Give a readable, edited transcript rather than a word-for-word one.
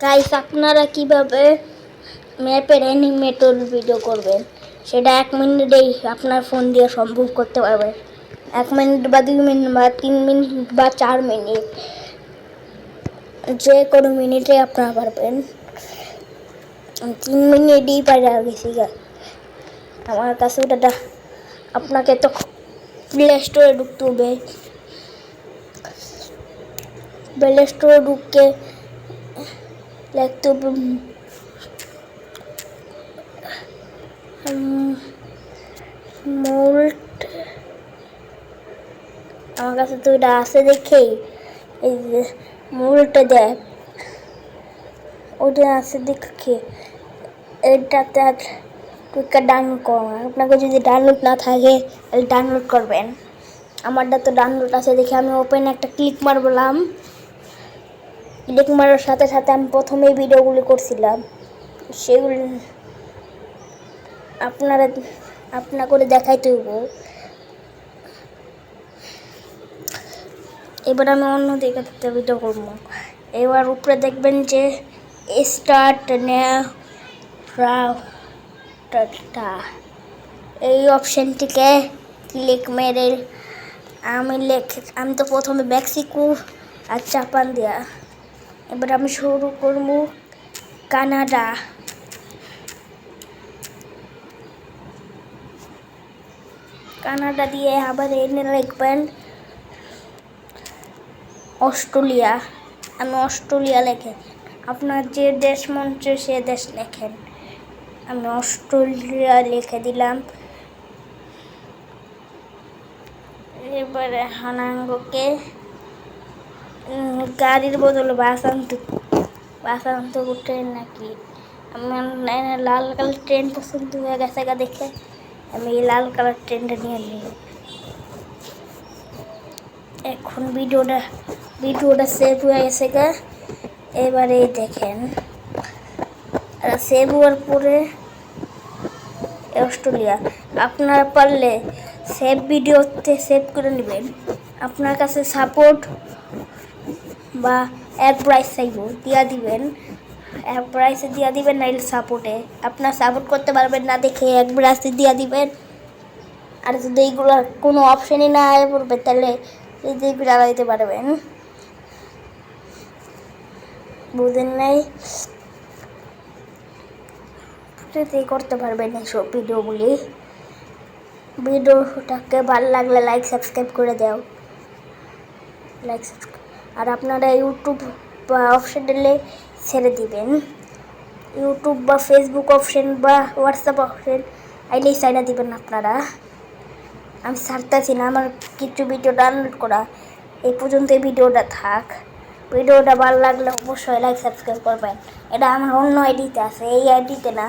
Guys, আপনারা কিভাবে ম্যাপের অ্যানিমেটর ভিডিও করবেন সেটা 1 মিনিটেই আপনার ফোন দিয়ে সম্ভব করতে পারবেন। 1 মিনিট বা 2 মিনিট বা 3 মিনিট বা 4 মিনিট, যে কোনো মিনিটে আপনারা পারবেন। 3 মিনিটই পারে গেছি। আমার কাছে ওটা আপনাকে তো প্লে স্টোরে ঢুকতে হবে। প্লে স্টোরে ঢুকে লিখতে হবে মোল্ট। আমার কাছে তো এটা আছে দেখেই এই যে মোল্টে দেখ, ওটা আছে দেখে এটাতে ডাউনলোড করবেন। আপনাকে যদি ডাউনলোড না থাকে তাহলে ডাউনলোড করবেন। আমারটা তো ডাউনলোড আছে দেখে আমি ওপেন একটা ক্লিক মারলাম। ক্লিক মারার সাথে সাথে আমি প্রথমে ভিডিওগুলি করছিলাম, সেগুলি আপনা করে দেখাইতে হইব। এবার আমি অন্য দিকে ভিডিও করবো। এবার উপরে দেখবেন যে স্টার্ট এই অপশনটিকে ক্লিক মেরে আমি তো প্রথমে মেক্সিকো আর জাপান দেয়া। এবার আমি শুরু করব কানাডা। কানাডা দিয়ে আবার এনে লিখবেন অস্ট্রেলিয়া। আমি অস্ট্রেলিয়া লিখে, আপনার যে দেশ মন চায় সে দেশ লেখেন। আমি অস্ট্রেলিয়া লিখে দিলাম। এবারে হানাঙ্গকে গাড়ির বদলে বাস আনতে ট্রেন নাকি, আমার লাল কালার ট্রেন পছন্দ হয়ে গেছে দেখে আমি এই লাল কালার ট্রেনটা নিয়ে নিই। এখন ভিডিওটা সেভ হয়ে গেছে গা। এবারে দেখেন সেভ হওয়ার পরে অস্ট্রেলিয়া আপনারা পারলে সেভ ভিডিওতে সেভ করে নেবেন। আপনার কাছে সাপোর্ট বা এক প্রাইস চাইব দিয়া দিবেন, এক প্রাইসে দিয়া দিবেন, নাইলে সাপোর্টে আপনার সাপোর্ট করতে পারবেন না দেখে এক প্রাইসে দিয়া দিবেন। আর যদি এইগুলোর কোনো অপশনই না আয় পড়বে তাহলে এইগুলো লাগাইতে পারবেন। বুঝেন নাই? করতে পারবেন এইসব ভিডিওটাকে ভালো লাগলে লাইক সাবস্ক্রাইব করে দাও। আর আপনারা ইউটিউব বা অপশন দিলে ছেড়ে দিবেন। ইউটিউব বা ফেসবুক অপশন বা হোয়াটসঅ্যাপ অপশন আইলেই সাইডা দিবেন আপনারা। আমি ছাড়তেছি না, আমার কিছু ভিডিও ডাউনলোড করা। এই পর্যন্ত এই ভিডিওটা থাক। ভিডিওটা ভালো লাগলে অবশ্যই লাইক সাবস্ক্রাইব করবেন। এটা আমার অন্য আইডিতে আছে, এই আইডিতে না।